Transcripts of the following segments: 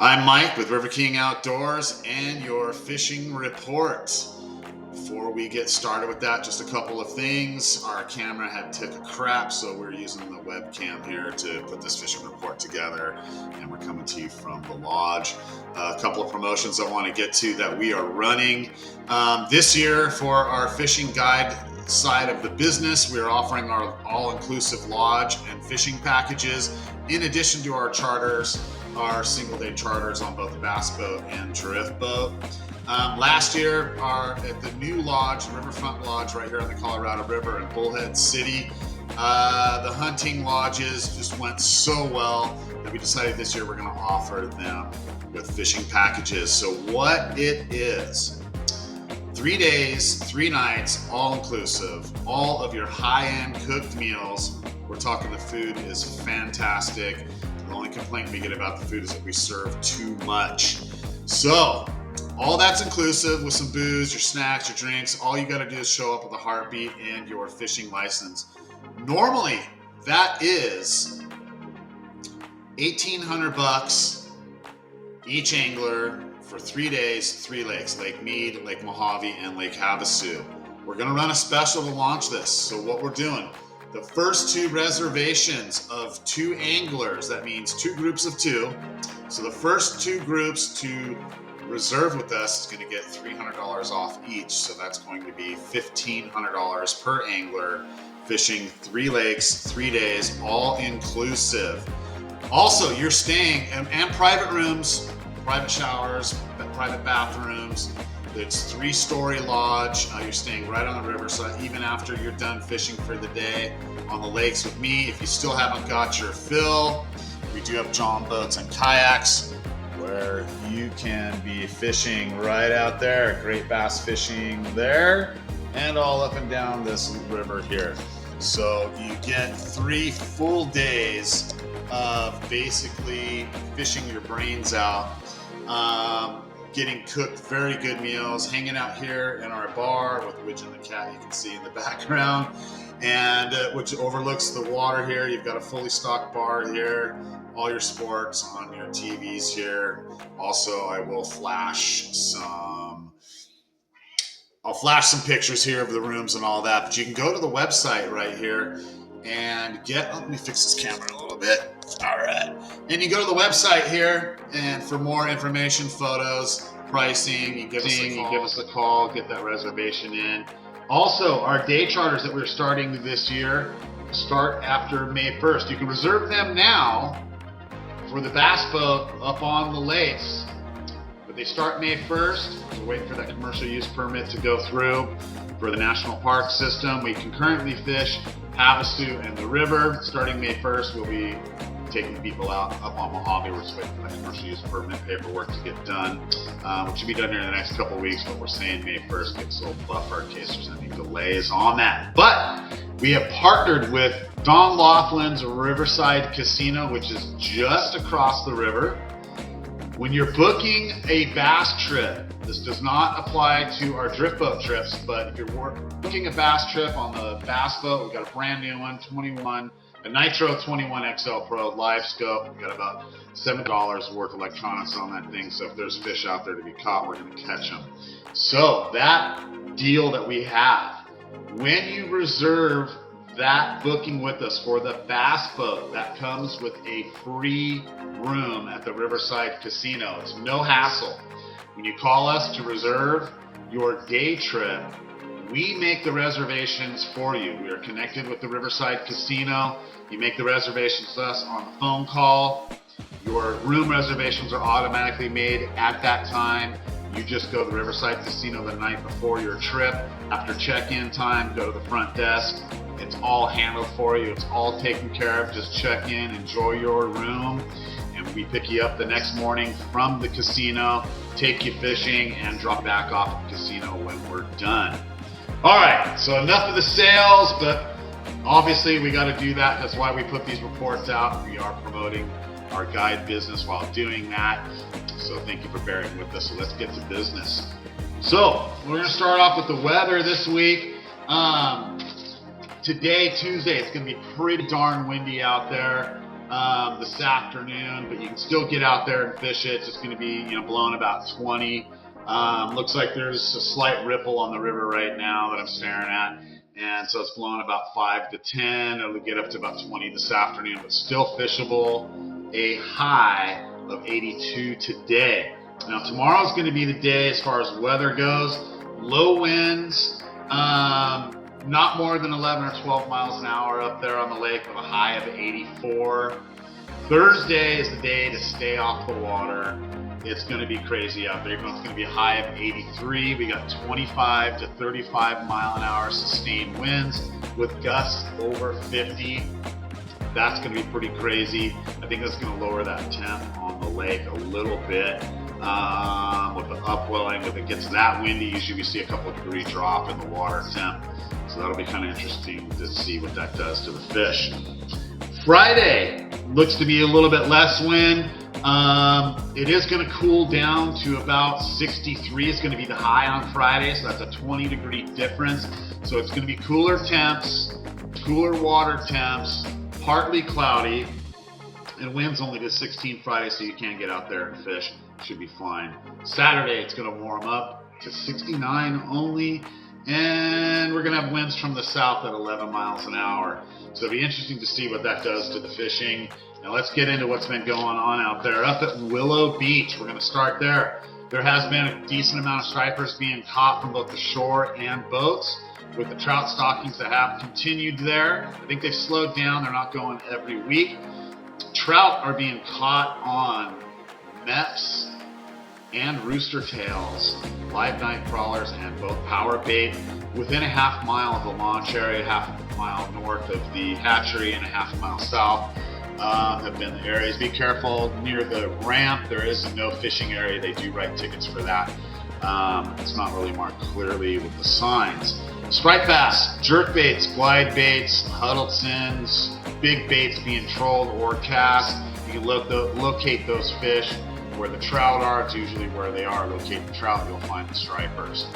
I'm Mike with River King Outdoors and your fishing report. Before we get started with that, just a couple of things. Our camera had took a crap, so we're using the webcam here to put this fishing report together, and we're coming to you from the lodge. A couple of promotions I want to get to that we are running this year for our fishing guide side of the business. We are offering our all-inclusive lodge and fishing packages in addition to our charters, our single-day charters on both bass boat and drift boat. Last year, at the new lodge, Riverfront Lodge, right here on the Colorado River in Bullhead City, the hunting lodges just went so well that we decided this year we're going to offer them with fishing packages. So what it is, 3 days, 3 nights, all inclusive, all of your high-end cooked meals. We're talking the food is fantastic. The only complaint we get about the food is that we serve too much. So all that's inclusive with some booze, your snacks, your drinks. All you got to do is show up with a heartbeat and your fishing license. Normally, that is $1,800 each angler for 3 days, 3 lakes: Lake Mead, Lake Mohave, and Lake Havasu. We're going to run a special to launch this. So what we're doing, the first 2 reservations of 2 anglers, that means 2 groups of 2. So the first 2 groups to reserve with us is going to get $300 off each. So that's going to be $1,500 per angler, fishing 3 lakes, 3 days, all inclusive. Also, you're staying and private rooms, private showers, private bathrooms. It's 3-story lodge. You're staying right on the river, so even after you're done fishing for the day on the lakes with me, if you still haven't got your fill, we do have john boats and kayaks where you can be fishing right out there. Great bass fishing there and all up and down this river here. So you get 3 full days of basically fishing your brains out. Getting cooked very good meals, hanging out here in our bar with Widge and the cat you can see in the background, and which overlooks the water here. You've got a fully stocked bar here, all your sports on your TVs here. Also, I'll flash some pictures here of the rooms and all that, but you can go to the website right here and let me fix this camera a little bit. All right. And you go to the website here, and for more information, photos, pricing, you give us a call, get that reservation in. Also, our day charters that we're starting this year start after May 1st. You can reserve them now for the bass boat up on the lakes, but they start May 1st. We're waiting for that commercial use permit to go through for the national park system. We can currently fish Havasu and the river. Starting May 1st, we'll be taking people out up on Mohave. We're just waiting for that commercial use permit paperwork to get done, which should be done here in the next couple of weeks, but we're saying May 1st, get a little buffer in case there's any delays on that. But we have partnered with Don Laughlin's Riverside Casino, which is just across the river. When you're booking a bass trip, this does not apply to our drift boat trips, but if you're booking a bass trip on the bass boat, we've got a brand new one, a Nitro 21 XL Pro live scope. We've got about $7 worth of electronics on that thing, so if there's fish out there to be caught, we're going to catch them. So that deal that we have, when you reserve that booking with us for the bass boat, that comes with a free room at the Riverside Casino. It's no hassle. When you call us to reserve your day trip, we make the reservations for you. We are connected with the Riverside Casino. You make the reservations with us on the phone call. Your room reservations are automatically made at that time. You just go to the Riverside Casino the night before your trip. After check-in time, go to the front desk. It's all handled for you. It's all taken care of. Just check in, enjoy your room, and we pick you up the next morning from the casino, take you fishing, and drop back off at the casino when we're done. All right, so enough of the sales, but obviously we got to do that. That's why we put these reports out. We are promoting our guide business while doing that. So thank you for bearing with us. So let's get to business. So we're going to start off with the weather this week. Today, Tuesday, it's going to be pretty darn windy out there. this afternoon, but you can still get out there and fish it. It's just going to be, blowing about 20. Looks like there's a slight ripple on the river right now that I'm staring at. And so it's blowing about 5 to 10. It'll get up to about 20 this afternoon, but still fishable. A high of 82 today. Now tomorrow's going to be the day as far as weather goes. Low winds, not more than 11 or 12 miles an hour up there on the lake with a high of 84. Thursday is the day to stay off the water. It's going to be crazy out there. It's going to be a high of 83. We got 25 to 35 mile an hour sustained winds with gusts over 50. That's going to be pretty crazy. I think that's going to lower that temp on the lake a little bit. With the upwelling, if it gets that windy, usually we see a couple of degree drop in the water temp. So that'll be kind of interesting to see what that does to the fish. Friday looks to be a little bit less wind. It is going to cool down to about 63. It's going to be the high on Friday, so that's a 20-degree difference. So it's going to be cooler temps, cooler water temps, partly cloudy, and winds only to 16 Friday, so you can get out there and fish. Should be fine. Saturday, it's going to warm up to 69 only, and we're going to have winds from the south at 11 miles an hour. So it'll be interesting to see what that does to the fishing. Now let's get into what's been going on out there. Up at Willow Beach, we're going to start there. There has been a decent amount of stripers being caught from both the shore and boats, with the trout stockings that have continued there. I think they've slowed down. They're not going every week. Trout are being caught on meps and rooster tails, live night crawlers, and both power bait within a half mile of the launch area, half mile north of the hatchery and a half mile south. Have been the areas. Be careful near the ramp. There is a no fishing area. They do write tickets for that. It's not really marked clearly with the signs. Striped bass, jerk baits, glide baits, Huddlesons, big baits being trolled or cast. You can locate those fish where the trout are. It's usually where they are. Locate the trout, you'll find the stripers.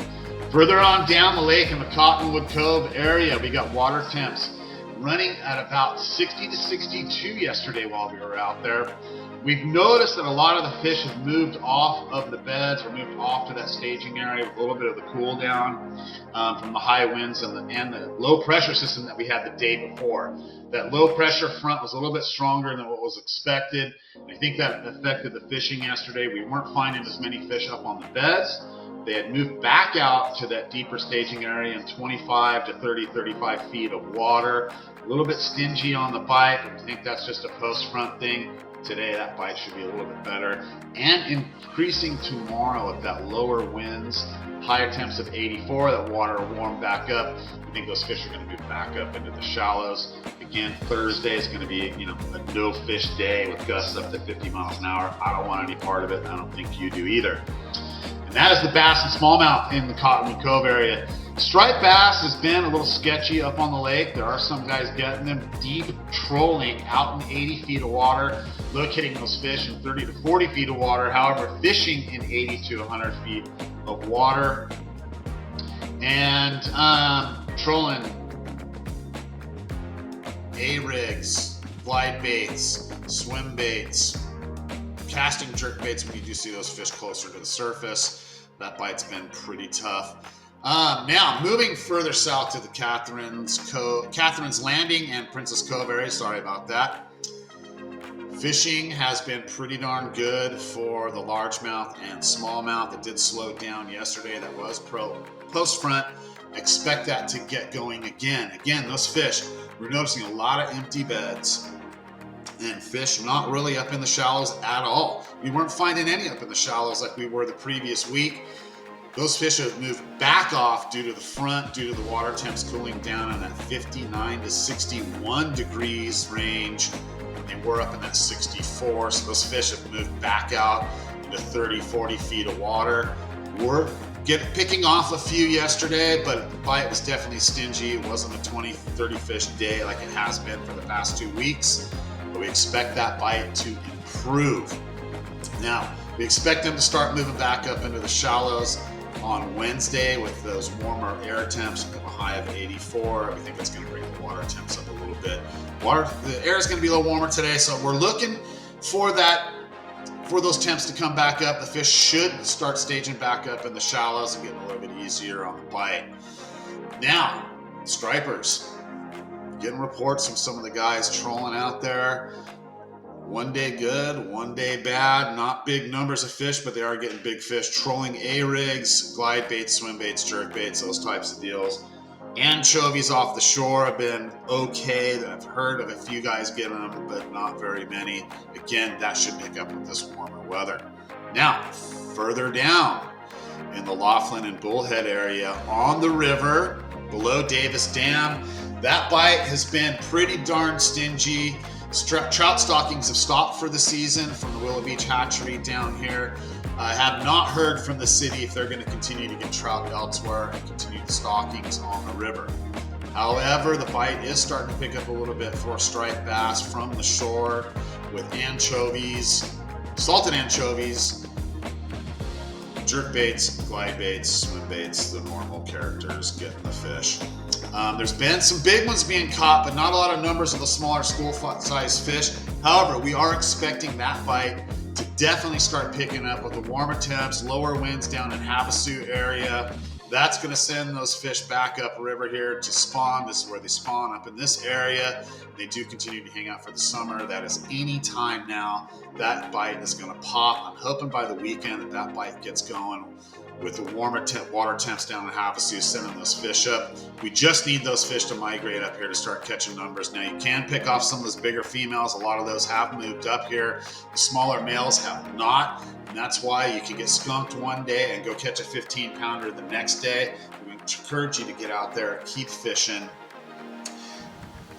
Further on down the lake in the Cottonwood Cove area, we got water temps running at about 60 to 62 yesterday while we were out there. We've noticed that a lot of the fish have moved off of the beds or moved off to that staging area with a little bit of the cool down from the high winds and the low pressure system that we had the day before. That low pressure front was a little bit stronger than what was expected. I think that affected the fishing yesterday. We weren't finding as many fish up on the beds. They had moved back out to that deeper staging area in 25 to 30, 35 feet of water. A little bit stingy on the bite. I think that's just a post-front thing. Today, that bite should be a little bit better. And increasing tomorrow with that lower winds, higher temps of 84, that water will warm back up. I think those fish are going to move back up into the shallows. Again, Thursday is going to be, a no-fish day with gusts up to 50 miles an hour. I don't want any part of it. I don't think you do either. And that is the bass and smallmouth in the Cottonwood Cove area. Striped bass has been a little sketchy up on the lake. There are some guys getting them deep trolling out in 80 feet of water, locating those fish in 30 to 40 feet of water. However, fishing in 80 to 100 feet of water and trolling A-rigs, glide baits, swim baits, casting jerk baits when you do see those fish closer to the surface. That bite's been pretty tough. Now, moving further south to the Catherine's Landing and Princess Cove area. Sorry about that. Fishing has been pretty darn good for the largemouth and smallmouth. It did slow down yesterday. That was post front. Expect that to get going again. Again, those fish, we're noticing a lot of empty beds and fish not really up in the shallows at all. We weren't finding any up in the shallows like we were the previous week. Those fish have moved back off due to the front, due to the water temps cooling down in that 59 to 61 degrees range. And we're up in that 64, so those fish have moved back out into 30, 40 feet of water. We're picking off a few yesterday, but the bite was definitely stingy. It wasn't a 20, 30 fish day like it has been for the past 2 weeks, but we expect that bite to improve. Now, we expect them to start moving back up into the shallows on Wednesday with those warmer air temps, a high of 84. We think that's going to bring the water temps up a little bit. The air is going to be a little warmer today, so we're looking for those temps to come back up. The fish should start staging back up in the shallows and getting a little bit easier on the bite. Now, stripers. Getting reports from some of the guys trolling out there. One day good, one day bad. Not big numbers of fish, but they are getting big fish. Trolling A-rigs, glide baits, swim baits, jerk baits, those types of deals. Anchovies off the shore have been okay. I've heard of a few guys getting them, but not very many. Again, that should pick up with this warmer weather. Now, further down in the Laughlin and Bullhead area on the river below Davis Dam, that bite has been pretty darn stingy. Trout stockings have stopped for the season from the Willow Beach hatchery down here. I have not heard from the city if they're going to continue to get trout elsewhere and continue the stockings on the river. However, the bite is starting to pick up a little bit for striped bass from the shore with anchovies, salted anchovies, jerk baits, glide baits, swim baits, the normal characters getting the fish. There's been some big ones being caught, but not a lot of numbers of the smaller school-sized fish. However, we are expecting that bite to definitely start picking up with the warmer temps, lower winds down in Havasu area. That's going to send those fish back up river here to spawn. This is where they spawn, up in this area. They do continue to hang out for the summer. That is any time now. That bite is going to pop. I'm hoping by the weekend that bite gets going with the warmer water temps down in Havasu, sending those fish up. We just need those fish to migrate up here to start catching numbers. Now, you can pick off some of those bigger females. A lot of those have moved up here. The smaller males have not. And that's why you can get skunked one day and go catch a 15-pounder the next day. We encourage you to get out there, keep fishing,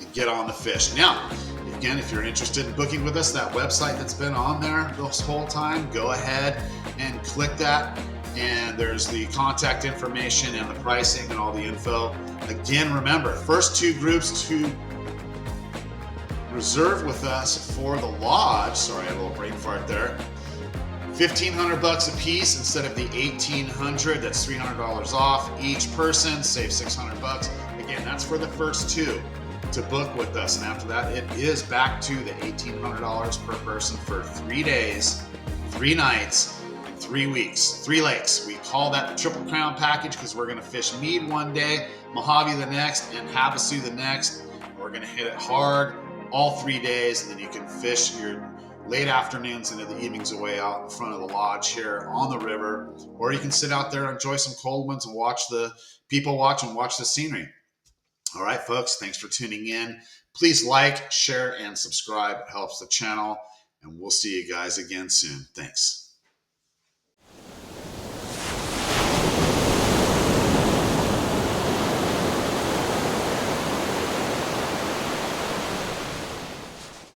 and get on the fish. Now, again, if you're interested in booking with us, that website that's been on there this whole time, go ahead and click that. And there's the contact information and the pricing and all the info. Again, remember, first two groups to reserve with us for the lodge, sorry, I had a little brain fart there, $1,500 a piece instead of the $1,800. That's $300 off each person, save $600. Again, that's for the first two to book with us, and after that, it is back to the $1,800 per person for 3 days, 3 nights, 3 weeks, 3 lakes. We call that the Triple Crown package because we're going to fish Mead one day, Mohave the next, and Havasu the next. We're going to hit it hard all 3 days, and then you can fish your late afternoons into the evenings away out in front of the lodge here on the river, or you can sit out there and enjoy some cold ones and watch the people watch the scenery. All right, folks, thanks for tuning in. Please like, share, and subscribe. It helps the channel, and we'll see you guys again soon. Thanks.